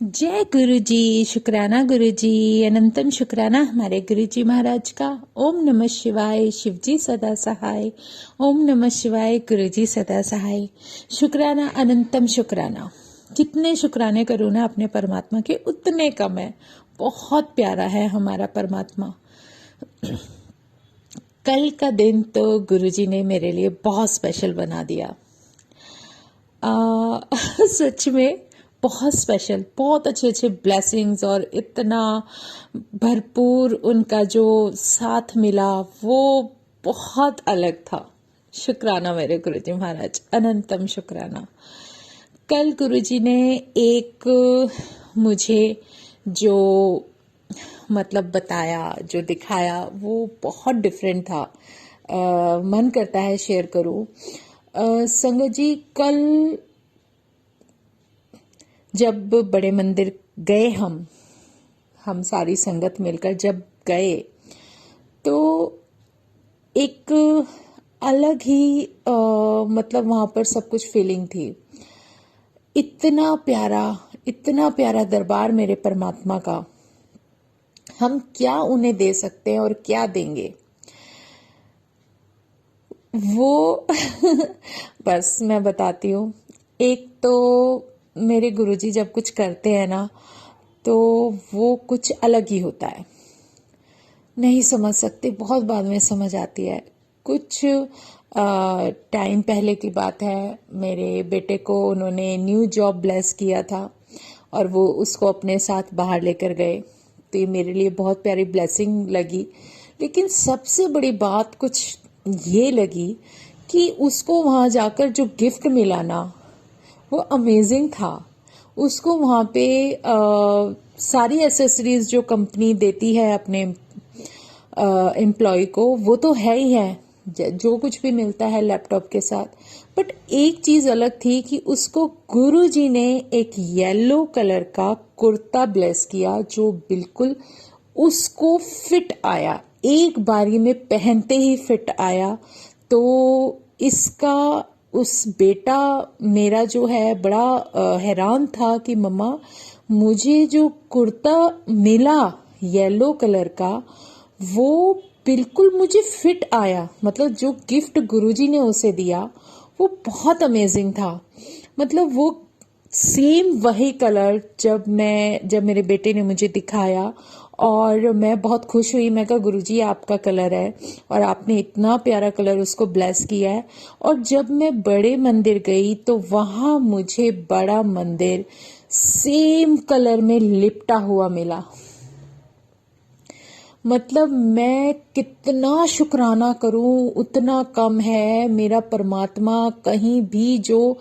जय गुरु जी। शुक्राना गुरु जी। अनंतम शुक्राना हमारे गुरु जी महाराज का। ओम नमः शिवाय। शिव जी सदा सहाय। ओम नमः शिवाय। गुरु जी सदा सहाय। शुक्राना अनंतम शुक्राना। जितने शुक्राने करूँ ना अपने परमात्मा के उतने कम है। बहुत प्यारा है हमारा परमात्मा। कल का दिन तो गुरु जी ने मेरे लिए बहुत स्पेशल बना दिया। सच में बहुत स्पेशल, बहुत अच्छे अच्छे ब्लेसिंग्स और इतना भरपूर उनका जो साथ मिला वो बहुत अलग था। शुक्राना मेरे गुरुजी महाराज, अनंतम शुक्राना। कल गुरुजी ने एक मुझे जो मतलब बताया, जो दिखाया वो बहुत डिफरेंट था। मन करता है शेयर करूं। संगत जी, कल जब बड़े मंदिर गए हम सारी संगत मिलकर जब गए तो एक अलग ही मतलब वहां पर सब कुछ फीलिंग थी। इतना प्यारा दरबार मेरे परमात्मा का। हम क्या उन्हें दे सकते हैं और क्या देंगे वो बस मैं बताती हूँ। एक तो मेरे गुरुजी जब कुछ करते हैं ना तो वो कुछ अलग ही होता है। नहीं समझ सकते, बहुत बाद में समझ आती है। कुछ टाइम पहले की बात है, मेरे बेटे को उन्होंने न्यू जॉब ब्लेस किया था और वो उसको अपने साथ बाहर लेकर गए। तो ये मेरे लिए बहुत प्यारी ब्लेसिंग लगी। लेकिन सबसे बड़ी बात कुछ ये लगी कि उसको वहां जाकर जो गिफ्ट मिला ना वो अमेजिंग था। उसको वहां पे सारी एसेसरीज जो कंपनी देती है अपने एम्प्लॉय को वो तो है ही है, जो कुछ भी मिलता है लैपटॉप के साथ। बट एक चीज अलग थी कि उसको गुरुजी ने एक येलो कलर का कुर्ता ब्लेस किया जो बिल्कुल उसको फिट आया, एक बारी में पहनते ही फिट आया। तो इसका उस बेटा मेरा जो है बड़ा हैरान था कि मम्मा मुझे जो कुर्ता मिला येलो कलर का वो बिल्कुल मुझे फिट आया। मतलब जो गिफ्ट गुरुजी ने उसे दिया वो बहुत अमेजिंग था। मतलब वो सेम वही कलर जब मेरे बेटे ने मुझे दिखाया और मैं बहुत खुश हुई। मैं कहा गुरुजी आपका कलर है और आपने इतना प्यारा कलर उसको ब्लेस किया है। और जब मैं बड़े मंदिर गई तो वहां मुझे बड़ा मंदिर सेम कलर में लिपटा हुआ मिला। मतलब मैं कितना शुक्राना करूं उतना कम है। मेरा परमात्मा कहीं भी जो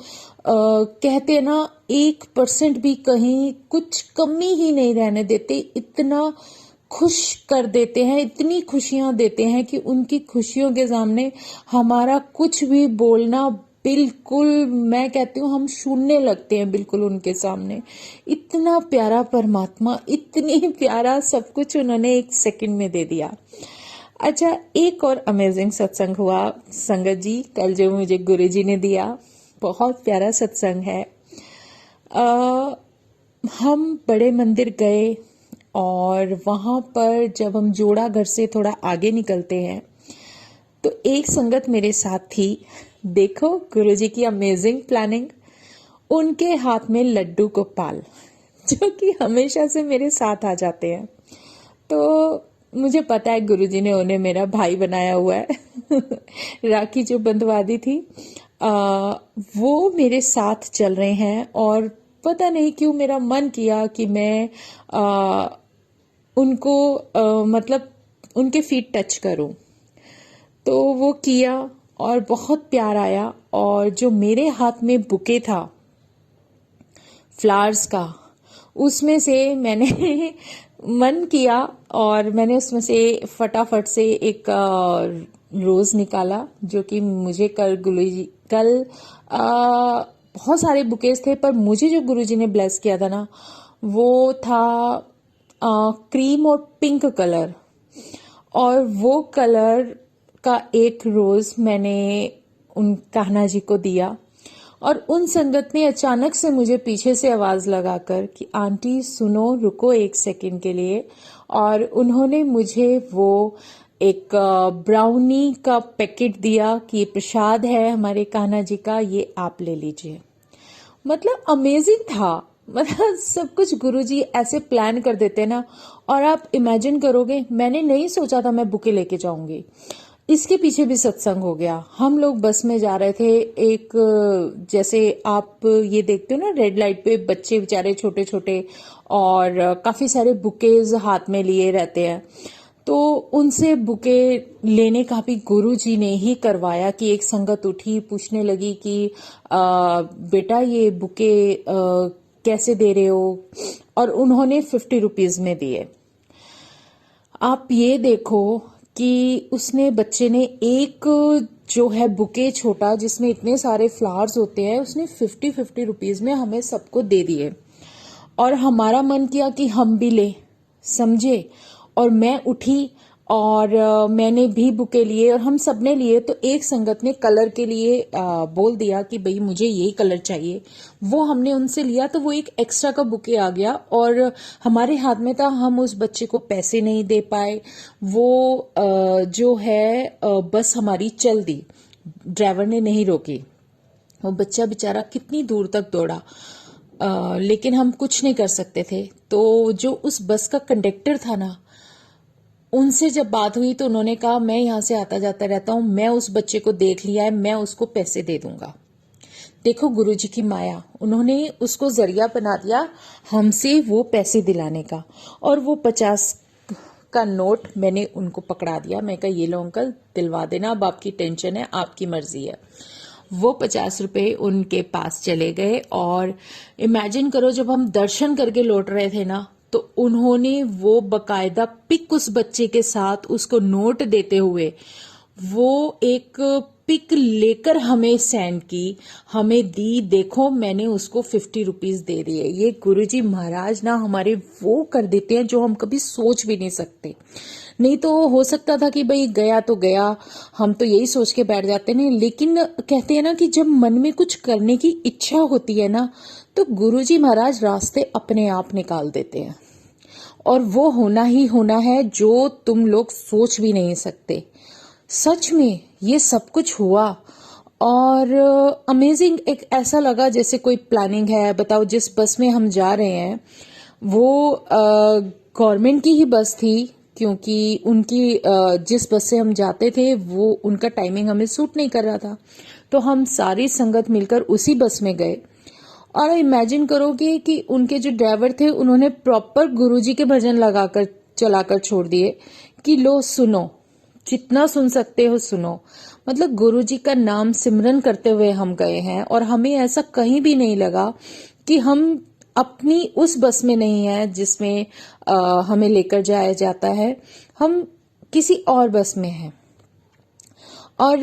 कहते हैं ना 1% भी कहीं कुछ कमी ही नहीं रहने देते। इतना खुश कर देते हैं, इतनी खुशियां देते हैं कि उनकी खुशियों के सामने हमारा कुछ भी बोलना बिल्कुल, मैं कहती हूँ हम शून्य लगते हैं बिल्कुल उनके सामने। इतना प्यारा परमात्मा, इतनी प्यारा सब कुछ उन्होंने एक सेकंड में दे दिया। अच्छा, एक और अमेजिंग सत्संग हुआ संगत जी कल जो मुझे गुरुजी ने दिया। बहुत प्यारा सत्संग है। हम बड़े मंदिर गए और वहां पर जब हम जोड़ा घर से थोड़ा आगे निकलते हैं तो एक संगत मेरे साथ थी। देखो गुरुजी की अमेजिंग प्लानिंग। उनके हाथ में लड्डू गोपाल जो कि हमेशा से मेरे साथ आ जाते हैं। तो मुझे पता है गुरुजी ने उन्हें मेरा भाई बनाया हुआ है राखी जो बंधवा दी थी वो मेरे साथ चल रहे हैं। और पता नहीं क्यों मेरा मन किया कि मैं उनको मतलब उनके फीट टच करूं। तो वो किया और बहुत प्यार आया। और जो मेरे हाथ में बुके था फ्लावर्स का, उसमें से मैंने मन किया और मैंने उसमें से फटाफट से एक रोज निकाला जो कि मुझे कल बहुत सारे बुकेज थे पर मुझे जो गुरुजी ने ब्लेस किया था ना वो था क्रीम और पिंक कलर। और वो कलर का एक रोज मैंने उन कान्हा जी को दिया। और उन संगत ने अचानक से मुझे पीछे से आवाज लगाकर कि आंटी सुनो, रुको एक सेकंड के लिए, और उन्होंने मुझे वो एक ब्राउनी का पैकेट दिया कि ये प्रसाद है हमारे कान्हा जी का, ये आप ले लीजिए। मतलब अमेजिंग था। मतलब सब कुछ गुरुजी ऐसे प्लान कर देते ना। और आप इमेजिन करोगे, मैंने नहीं सोचा था मैं बुके लेके जाऊंगी। इसके पीछे भी सत्संग हो गया। हम लोग बस में जा रहे थे, एक जैसे आप ये देखते हो ना रेड लाइट पे बच्चे बेचारे छोटे छोटे और काफी सारे बुकेज हाथ में लिए रहते हैं, तो उनसे बुके लेने का भी गुरुजी ने ही करवाया। कि एक संगत उठी, पूछने लगी कि बेटा ये बुके कैसे दे रहे हो, और उन्होंने 50 रुपीज में दिए। आप ये देखो कि उसने बच्चे ने एक जो है बुके छोटा जिसमें इतने सारे फ्लावर्स होते हैं, उसने 50 रुपीज में हमें सबको दे दिए। और हमारा मन किया कि हम भी ले, समझे। और मैं उठी और मैंने भी बुके लिए और हम सब ने लिए। तो एक संगत ने कलर के लिए बोल दिया कि भाई मुझे यही कलर चाहिए। वो हमने उनसे लिया, तो वो एक एक्स्ट्रा का बुके आ गया और हमारे हाथ में था। हम उस बच्चे को पैसे नहीं दे पाए। वो जो है बस हमारी चल दी, ड्राइवर ने नहीं रोकी। वो बच्चा बेचारा कितनी दूर तक दौड़ा, लेकिन हम कुछ नहीं कर सकते थे। तो जो उस बस का कंडक्टर था ना, उनसे जब बात हुई तो उन्होंने कहा मैं यहां से आता जाता रहता हूं, मैं उस बच्चे को देख लिया है, मैं उसको पैसे दे दूंगा। देखो गुरुजी की माया, उन्होंने उसको जरिया बना दिया हमसे वो पैसे दिलाने का। और वो 50 का नोट मैंने उनको पकड़ा दिया। मैं कहा ये लो अंकल, दिलवा देना, अब आपकी टेंशन है, आपकी मर्जी है। वो 50 रुपए उनके पास चले गए। और इमेजिन करो, जब हम दर्शन करके लौट रहे थे ना, तो उन्होंने वो बकायदा पिक उस बच्चे के साथ उसको नोट देते हुए वो एक पिक लेकर हमें सेंड की, हमें दी। देखो मैंने उसको 50 रुपीज दे दिए। ये गुरुजी महाराज ना हमारे वो कर देते हैं जो हम कभी सोच भी नहीं सकते। नहीं तो हो सकता था कि भाई गया तो गया, हम तो यही सोच के बैठ जाते हैं। लेकिन कहते हैं ना कि जब मन में कुछ करने की इच्छा होती है ना, तो गुरुजी महाराज रास्ते अपने आप निकाल देते हैं। और वो होना ही होना है जो तुम लोग सोच भी नहीं सकते। सच में ये सब कुछ हुआ और अमेजिंग। एक ऐसा लगा जैसे कोई प्लानिंग है। बताओ, जिस बस में हम जा रहे हैं वो गवर्नमेंट की ही बस थी, क्योंकि उनकी जिस बस से हम जाते थे वो उनका टाइमिंग हमें सूट नहीं कर रहा था। तो हम सारी संगत मिलकर उसी बस में गए। और इमेजिन करोगे कि उनके जो ड्राइवर थे उन्होंने प्रॉपर गुरुजी के भजन लगाकर चलाकर छोड़ दिए कि लो सुनो, जितना सुन सकते हो सुनो। मतलब गुरुजी का नाम सिमरन करते हुए हम गए हैं। और हमें ऐसा कहीं भी नहीं लगा कि हम अपनी उस बस में नहीं है जिसमें हमें लेकर जाया जाता है, हम किसी और बस में हैं। और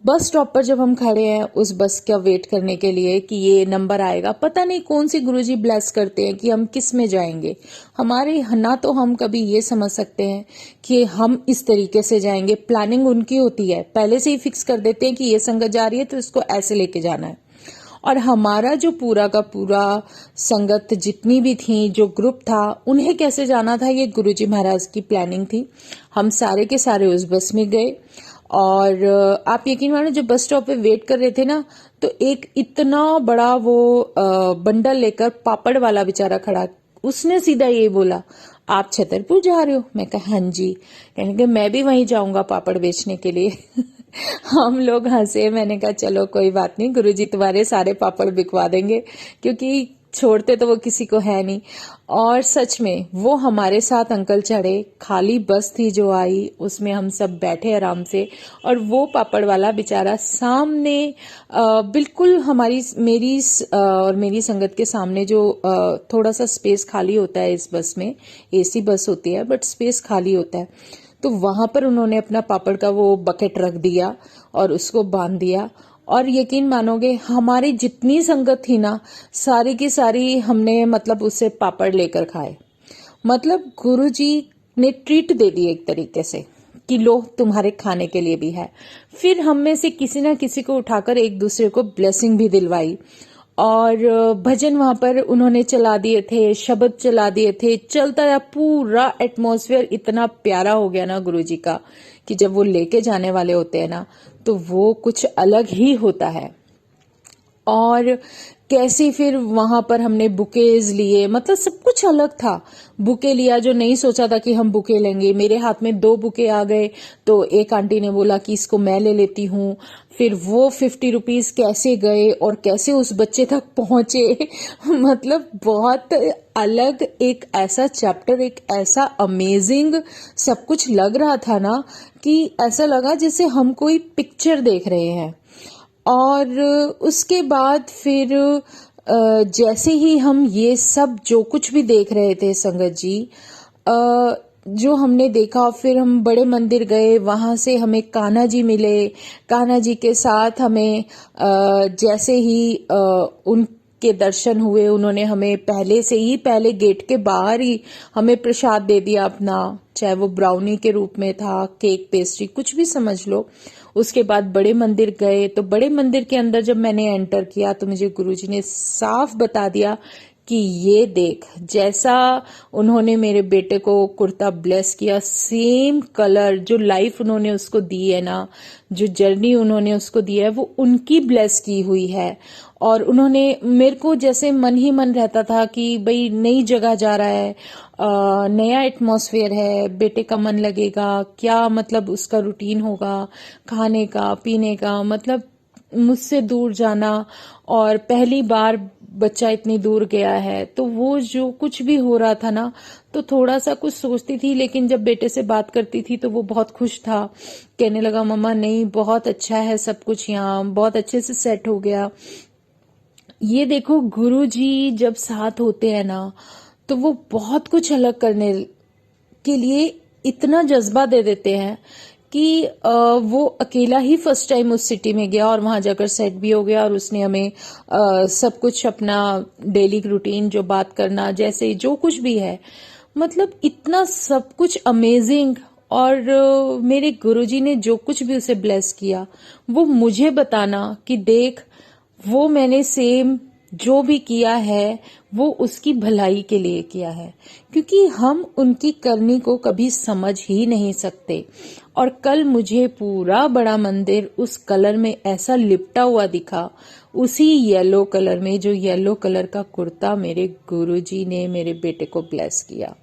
बस स्टॉप पर जब हम खड़े हैं उस बस का वेट करने के लिए कि ये नंबर आएगा, पता नहीं कौन सी गुरुजी ब्लेस करते हैं कि हम किस में जाएंगे। हमारे ना तो हम कभी ये समझ सकते हैं कि हम इस तरीके से जाएंगे। प्लानिंग उनकी होती है, पहले से ही फिक्स कर देते हैं कि ये संगत जा रही है तो इसको ऐसे लेके जाना है। और हमारा जो पूरा का पूरा संगत जितनी भी थी, जो ग्रुप था, उन्हें कैसे जाना था ये गुरुजी महाराज की प्लानिंग थी। हम सारे के सारे उस बस में गए। और आप यकीन मानो, जब बस स्टॉप पे वेट कर रहे थे ना, तो एक इतना बड़ा वो बंडल लेकर पापड़ वाला बेचारा खड़ा, उसने सीधा ये बोला आप छतरपुर जा रहे हो? मैं कहा हाँ जी। कहने के मैं भी वहीं जाऊंगा पापड़ बेचने के लिए। हम लोग हंसे। मैंने कहा चलो कोई बात नहीं, गुरुजी तुम्हारे सारे पापड़ बिकवा देंगे, क्योंकि छोड़ते तो वो किसी को है नहीं। और सच में वो हमारे साथ अंकल चढ़े, खाली बस थी जो आई, उसमें हम सब बैठे आराम से। और वो पापड़ वाला बेचारा सामने बिल्कुल हमारी मेरी और मेरी संगत के सामने जो थोड़ा सा स्पेस खाली होता है इस बस में, एसी बस होती है बट स्पेस खाली होता है, तो वहां पर उन्होंने अपना पापड़ का वो बकेट रख दिया और उसको बांध दिया। और यकीन मानोगे, हमारी जितनी संगत थी ना, सारी की सारी हमने मतलब उससे पापड़ लेकर खाए। मतलब गुरुजी ने ट्रीट दे दी एक तरीके से कि लो तुम्हारे खाने के लिए भी है। फिर हम में से किसी ना किसी को उठाकर एक दूसरे को ब्लेसिंग भी दिलवाई, और भजन वहां पर उन्होंने चला दिए थे, शब्द चला दिए थे, चलता रहा। पूरा एटमॉस्फेयर इतना प्यारा हो गया ना गुरुजी का, कि जब वो लेके जाने वाले होते हैं ना, तो वो कुछ अलग ही होता है। और कैसे फिर वहां पर हमने बुकेज लिए, मतलब सब कुछ अलग था। बुके लिया जो नहीं सोचा था कि हम बुके लेंगे, मेरे हाथ में 2 बुके आ गए, तो एक आंटी ने बोला कि इसको मैं ले लेती हूँ। फिर वो 50 रुपीज कैसे गए और कैसे उस बच्चे तक पहुंचे मतलब बहुत अलग एक ऐसा चैप्टर, एक ऐसा अमेजिंग सब कुछ लग रहा था ना, कि ऐसा लगा जैसे हम कोई पिक्चर देख रहे हैं। और उसके बाद फिर जैसे ही हम ये सब जो कुछ भी देख रहे थे संगत जी, जो हमने देखा, फिर हम बड़े मंदिर गए, वहां से हमें कान्हा जी मिले। कान्हा जी के साथ हमें जैसे ही उनके दर्शन हुए, उन्होंने हमें पहले से ही, पहले गेट के बाहर ही हमें प्रसाद दे दिया अपना, चाहे वो ब्राउनी के रूप में था, केक, पेस्ट्री, कुछ भी समझ लो। उसके बाद बड़े मंदिर गए, तो बड़े मंदिर के अंदर जब मैंने एंटर किया तो मुझे गुरुजी ने साफ बता दिया कि ये देख, जैसा उन्होंने मेरे बेटे को कुर्ता ब्लेस किया, सेम कलर जो लाइफ उन्होंने उसको दी है ना, जो जर्नी उन्होंने उसको दी है, वो उनकी ब्लेस की हुई है। और उन्होंने मेरे को जैसे मन ही मन रहता था कि भाई नई जगह जा रहा है, नया एटमॉस्फेयर है, बेटे का मन लगेगा क्या, मतलब उसका रूटीन होगा खाने का पीने का, मतलब मुझसे दूर जाना, और पहली बार बच्चा इतनी दूर गया है, तो वो जो कुछ भी हो रहा था ना, तो थोड़ा सा कुछ सोचती थी, लेकिन जब बेटे से बात करती थी तो वो बहुत खुश था, कहने लगा मम्मा नहीं बहुत अच्छा है सब कुछ, यहाँ बहुत अच्छे से सेट हो गया। ये देखो गुरुजी जब साथ होते हैं ना, तो वो बहुत कुछ अलग करने के लिए इतना जज्बा दे देते हैं कि वो अकेला ही फर्स्ट टाइम उस सिटी में गया और वहां जाकर सेट भी हो गया, और उसने हमें सब कुछ अपना डेली रूटीन, जो बात करना, जैसे जो कुछ भी है, मतलब इतना सब कुछ अमेजिंग। और मेरे गुरुजी ने जो कुछ भी उसे ब्लेस किया, वो मुझे बताना कि देख, वो मैंने सेम जो भी किया है वो उसकी भलाई के लिए किया है, क्योंकि हम उनकी करनी को कभी समझ ही नहीं सकते। और कल मुझे पूरा बड़ा मंदिर उस कलर में ऐसा लिपटा हुआ दिखा, उसी येलो कलर में, जो येलो कलर का कुर्ता मेरे गुरुजी ने मेरे बेटे को ब्लेस किया।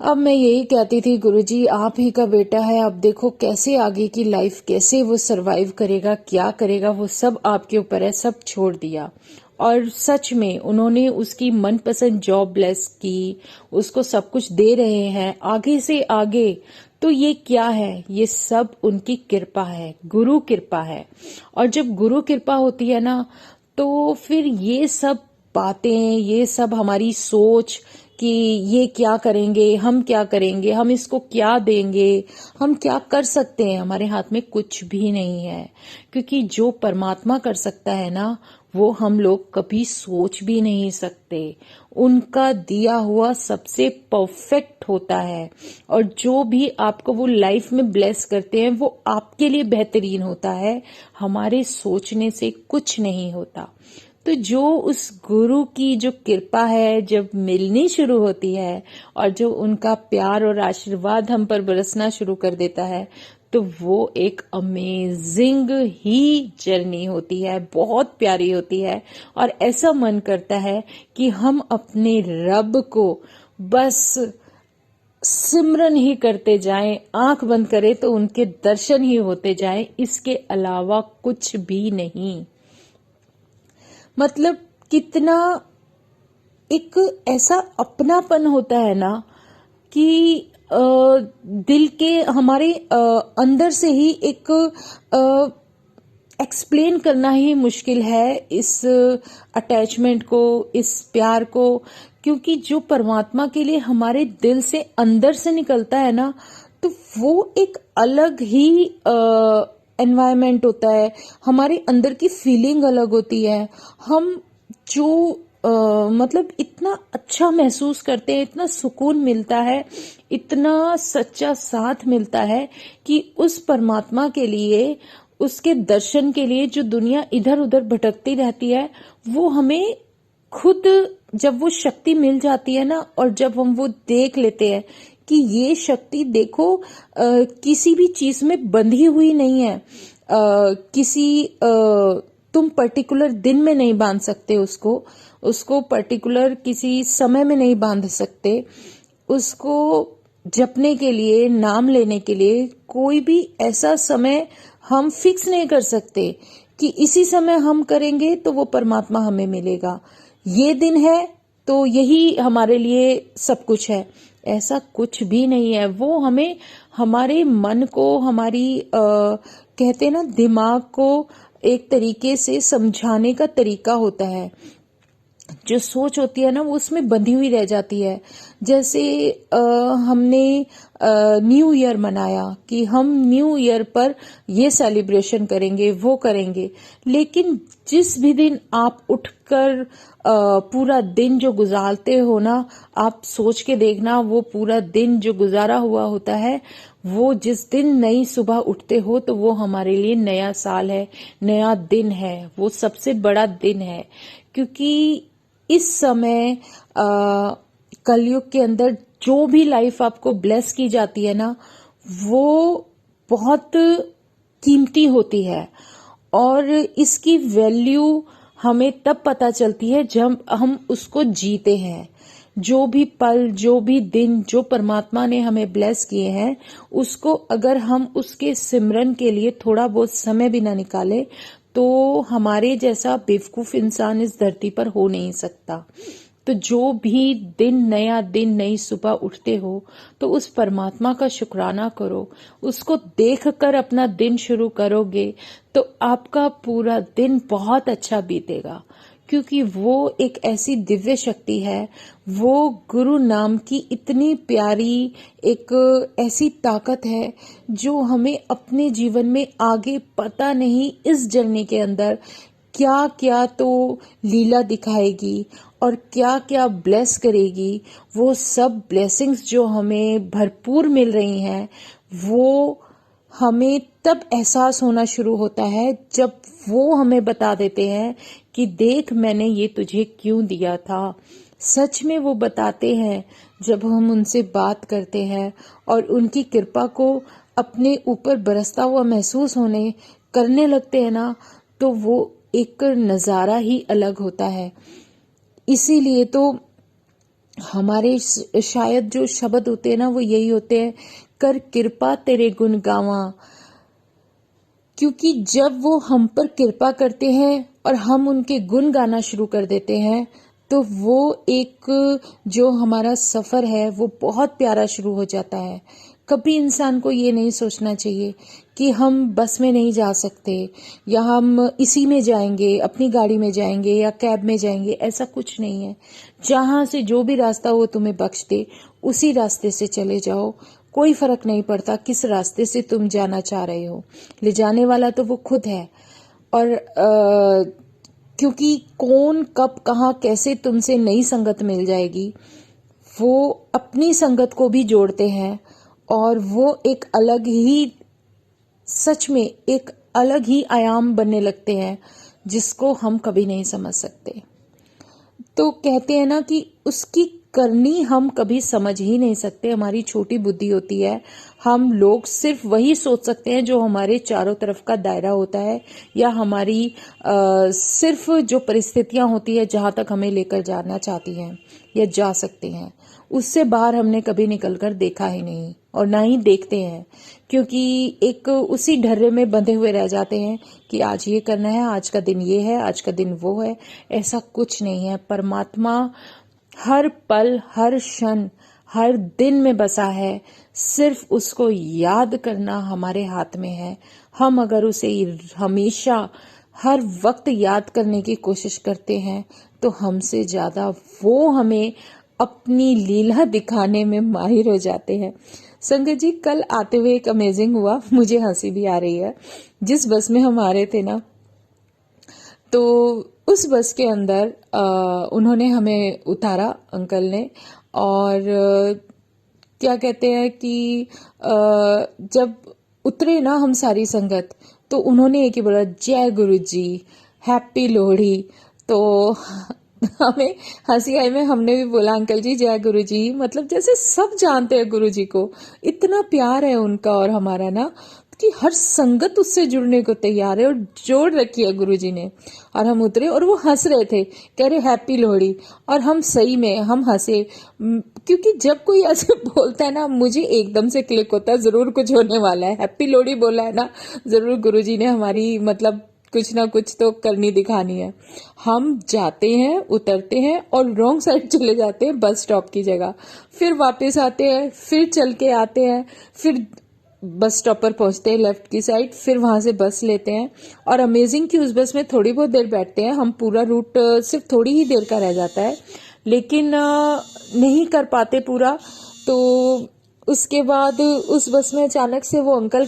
अब मैं यही कहती थी, गुरुजी आप ही का बेटा है, अब देखो कैसे आगे की लाइफ, कैसे वो सरवाइव करेगा, क्या करेगा, वो सब आपके ऊपर है, सब छोड़ दिया। और सच में उन्होंने उसकी मनपसंद जॉब ब्लेस की, उसको सब कुछ दे रहे हैं आगे से आगे। तो ये क्या है, ये सब उनकी कृपा है, गुरु कृपा है। और जब गुरु कृपा होती है ना, तो फिर ये सब बातें, ये सब हमारी सोच कि ये क्या करेंगे, हम क्या करेंगे, हम इसको क्या देंगे, हम क्या कर सकते हैं, हमारे हाथ में कुछ भी नहीं है। क्योंकि जो परमात्मा कर सकता है ना, वो हम लोग कभी सोच भी नहीं सकते। उनका दिया हुआ सबसे परफेक्ट होता है, और जो भी आपको वो लाइफ में ब्लेस करते हैं वो आपके लिए बेहतरीन होता है, हमारे सोचने से कुछ नहीं होता। तो जो उस गुरु की जो कृपा है जब मिलनी शुरू होती है, और जो उनका प्यार और आशीर्वाद हम पर बरसना शुरू कर देता है, तो वो एक अमेजिंग ही जर्नी होती है, बहुत प्यारी होती है। और ऐसा मन करता है कि हम अपने रब को बस सिमरन ही करते जाएं, आंख बंद करें तो उनके दर्शन ही होते जाएं, इसके अलावा कुछ भी नहीं। मतलब कितना एक ऐसा अपनापन होता है ना, कि दिल के हमारे अंदर से ही एक एक्सप्लेन करना ही मुश्किल है इस अटैचमेंट को, इस प्यार को। क्योंकि जो परमात्मा के लिए हमारे दिल से अंदर से निकलता है ना, तो वो एक अलग ही एनवायरनमेंट होता है, हमारे अंदर की फीलिंग अलग होती है। हम जो मतलब इतना अच्छा महसूस करते हैं, इतना सुकून मिलता है, इतना सच्चा साथ मिलता है कि उस परमात्मा के लिए, उसके दर्शन के लिए जो दुनिया इधर उधर भटकती रहती है, वो हमें खुद जब वो शक्ति मिल जाती है ना, और जब हम वो देख लेते हैं कि ये शक्ति देखो किसी भी चीज में बंधी हुई नहीं है, किसी तुम पर्टिकुलर दिन में नहीं बांध सकते उसको, उसको पर्टिकुलर किसी समय में नहीं बांध सकते, उसको जपने के लिए, नाम लेने के लिए कोई भी ऐसा समय हम फिक्स नहीं कर सकते कि इसी समय हम करेंगे तो वो परमात्मा हमें मिलेगा, ये दिन है तो यही हमारे लिए सब कुछ है। ऐसा कुछ भी नहीं है। वो हमें हमारे मन को, हमारी कहते हैं ना, दिमाग को एक तरीके से समझाने का तरीका होता है। जो सोच होती है ना, वो उसमें बंधी हुई रह जाती है। जैसे हमने न्यू ईयर मनाया कि हम न्यू ईयर पर ये सेलिब्रेशन करेंगे, वो करेंगे, लेकिन जिस भी दिन आप उठकर पूरा दिन जो गुजारते हो ना, आप सोच के देखना, वो पूरा दिन जो गुजारा हुआ होता है, वो जिस दिन नई सुबह उठते हो तो वो हमारे लिए नया साल है, नया दिन है, वो सबसे बड़ा दिन है। क्योंकि इस समय कलयुग के अंदर जो भी लाइफ आपको ब्लेस की जाती है ना, वो बहुत कीमती होती है, और इसकी वैल्यू हमें तब पता चलती है जब हम उसको जीते हैं। जो भी पल, जो भी दिन, जो परमात्मा ने हमें ब्लेस किए हैं, उसको अगर हम उसके सिमरन के लिए थोड़ा बहुत समय भी ना निकाले तो हमारे जैसा बेवकूफ इंसान इस धरती पर हो नहीं सकता। तो जो भी दिन, नया दिन, नई सुबह उठते हो तो उस परमात्मा का शुक्राना करो, उसको देखकर अपना दिन शुरू करोगे तो आपका पूरा दिन बहुत अच्छा बीतेगा। क्योंकि वो एक ऐसी दिव्य शक्ति है, वो गुरु नाम की इतनी प्यारी एक ऐसी ताकत है जो हमें अपने जीवन में आगे पता नहीं इस जर्नी के अंदर क्या क्या तो लीला दिखाएगी और क्या क्या ब्लेस करेगी। वो सब ब्लेसिंग्स जो हमें भरपूर मिल रही हैं, वो हमें तब एहसास होना शुरू होता है जब वो हमें बता देते हैं कि देख, मैंने ये तुझे क्यों दिया था। सच में वो बताते हैं जब हम उनसे बात करते हैं और उनकी कृपा को अपने ऊपर बरसता हुआ महसूस होने करने लगते हैं ना, तो वो एक नजारा ही अलग होता है। इसीलिए तो हमारे शायद जो शब्द होते हैं ना, वो यही होते हैं, कर कृपा तेरे गुण गावा। क्योंकि जब वो हम पर कृपा करते हैं और हम उनके गुण गाना शुरू कर देते हैं, तो वो एक जो हमारा सफर है वो बहुत प्यारा शुरू हो जाता है। कभी इंसान को ये नहीं सोचना चाहिए कि हम बस में नहीं जा सकते, या हम इसी में जाएंगे, अपनी गाड़ी में जाएंगे या कैब में जाएंगे। ऐसा कुछ नहीं है। जहां से जो भी रास्ता वो तुम्हें बख्श दे, उसी रास्ते से चले जाओ। कोई फर्क नहीं पड़ता किस रास्ते से तुम जाना चाह रहे हो, ले जाने वाला तो वो खुद है। और क्योंकि कौन कब कहाँ कैसे तुमसे नई संगत मिल जाएगी, वो अपनी संगत को भी जोड़ते हैं, और वो एक अलग ही, सच में एक अलग ही आयाम बनने लगते हैं जिसको हम कभी नहीं समझ सकते। तो कहते हैं ना कि उसकी करनी हम कभी समझ ही नहीं सकते, हमारी छोटी बुद्धि होती है। हम लोग सिर्फ वही सोच सकते हैं जो हमारे चारों तरफ का दायरा होता है, या हमारी सिर्फ जो परिस्थितियां होती है जहां तक हमें लेकर जाना चाहती हैं या जा सकते हैं, उससे बाहर हमने कभी निकलकर देखा ही नहीं और ना ही देखते हैं। क्योंकि एक उसी ढर्रे में बंधे हुए रह जाते हैं कि आज ये करना है, आज का दिन ये है, आज का दिन वो है। ऐसा कुछ नहीं है। परमात्मा हर पल, हर क्षण, हर दिन में बसा है। सिर्फ उसको याद करना हमारे हाथ में है। हम अगर उसे हमेशा हर वक्त याद करने की कोशिश करते हैं तो हमसे ज्यादा वो हमें अपनी लीला दिखाने में माहिर हो जाते हैं। संगत जी, कल आते हुए एक अमेजिंग हुआ, मुझे हंसी भी आ रही है। जिस बस में हम आ रहे थे ना, तो उस बस के अंदर उन्होंने हमें उतारा, अंकल ने। और क्या कहते हैं कि जब उतरे ना हम सारी संगत, तो उन्होंने एक ही बोला, जय गुरु जी, हैप्पी लोहड़ी। तो हमें हंसी आई में हमने भी बोला, अंकल जी जय गुरु जी। मतलब जैसे सब जानते हैं गुरु जी को, इतना प्यार है उनका और हमारा ना, कि हर संगत उससे जुड़ने को तैयार है और जोड़ रखी है गुरु जी ने। और हम उतरे और वो हंस रहे थे, कह रहे हैप्पी लोहड़ी। और हम सही में हम हंसे, क्योंकि जब कोई ऐसे बोलता है ना, मुझे एकदम से क्लिक होता है जरूर कुछ होने वाला है। हैप्पी लोहड़ी बोला है ना, जरूर गुरु जी ने हमारी मतलब कुछ ना कुछ तो करनी दिखानी है। हम जाते हैं, उतरते हैं और रॉन्ग साइड चले जाते हैं बस स्टॉप की जगह, फिर वापस आते हैं, फिर चल के आते हैं, फिर बस स्टॉप पर पहुंचते हैं लेफ्ट की साइड, फिर वहां से बस लेते हैं। और अमेजिंग कि उस बस में थोड़ी बहुत देर बैठते हैं हम, पूरा रूट सिर्फ थोड़ी ही देर का रह जाता है, लेकिन नहीं कर पाते पूरा। तो उसके बाद उस बस में अचानक से वो अंकल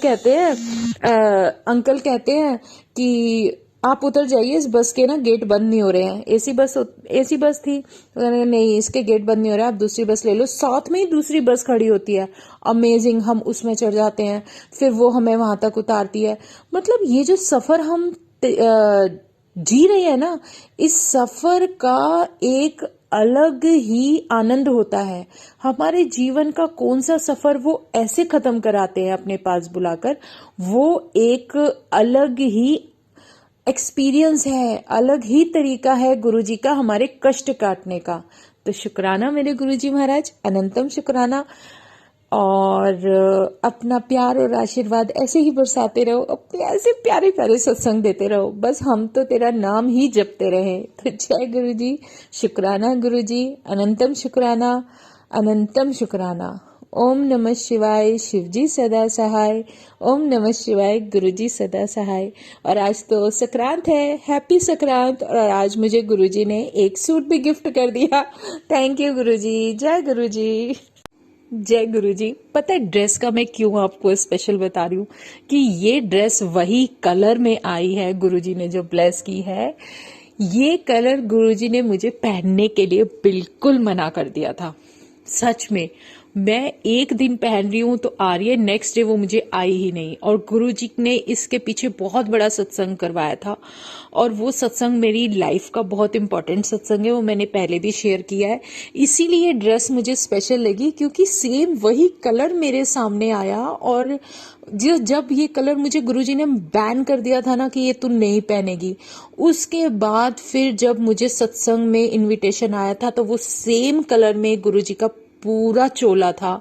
कहते हैं कि आप उतर जाइए, इस बस के ना गेट बंद नहीं हो रहे हैं। एसी बस थी, तो कहने नहीं इसके गेट बंद नहीं हो रहे, आप दूसरी बस ले लो। साथ में ही दूसरी बस खड़ी होती है। अमेजिंग, हम उसमें चढ़ जाते हैं, फिर वो हमें वहां तक उतारती है। मतलब ये जो सफर हम जी रहे हैं ना, इस सफर का एक अलग ही आनंद होता है। हमारे जीवन का कौन सा सफर वो ऐसे खत्म कराते हैं अपने पास बुलाकर, वो एक अलग ही एक्सपीरियंस है, अलग ही तरीका है गुरुजी का हमारे कष्ट काटने का। तो शुक्राना मेरे गुरुजी महाराज, अनंतम शुक्राना। और अपना प्यार और आशीर्वाद ऐसे ही बरसाते रहो, अपने ऐसे प्यारे प्यारे सत्संग देते रहो, बस हम तो तेरा नाम ही जपते रहे। तो जय गुरु जी, शुक्राना गुरु जी, अनंतम शुक्राना, अनंतम शुक्राना। ओम नमः शिवाय, शिवजी सदा सहाय। ओम नमः शिवाय, गुरुजी सदा सहाय। और आज तो संक्रांत है, हैप्पी संक्रांत। और आज मुझे गुरुजी ने एक सूट भी गिफ्ट कर दिया। थैंक यू गुरुजी, जय गुरुजी, जय गुरुजी। पता है ड्रेस का मैं क्यों आपको स्पेशल बता रही हूँ, कि ये ड्रेस वही कलर में आई है, गुरुजी ने जो ब्लेस की है। ये कलर गुरुजी ने मुझे पहनने के लिए बिल्कुल मना कर दिया था। सच में, मैं एक दिन पहन रही हूं तो आ रही है, नेक्स्ट डे वो मुझे आई ही नहीं। और गुरुजी ने इसके पीछे बहुत बड़ा सत्संग करवाया था, और वो सत्संग मेरी लाइफ का बहुत इंपॉर्टेंट सत्संग है, वो मैंने पहले भी शेयर किया है। इसीलिए ड्रेस मुझे स्पेशल लगी, क्योंकि सेम वही कलर मेरे सामने आया। और जब ये कलर मुझे गुरुजी ने बैन कर दिया था ना कि ये तू नहीं पहनेगी, उसके बाद फिर जब मुझे सत्संग में इनविटेशन आया था, तो वो सेम कलर में गुरुजी का पूरा चोला था।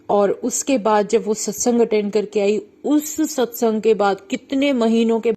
और उसके बाद जब वो सत्संग अटेंड करके आई, उस सत्संग के बाद कितने महीनों के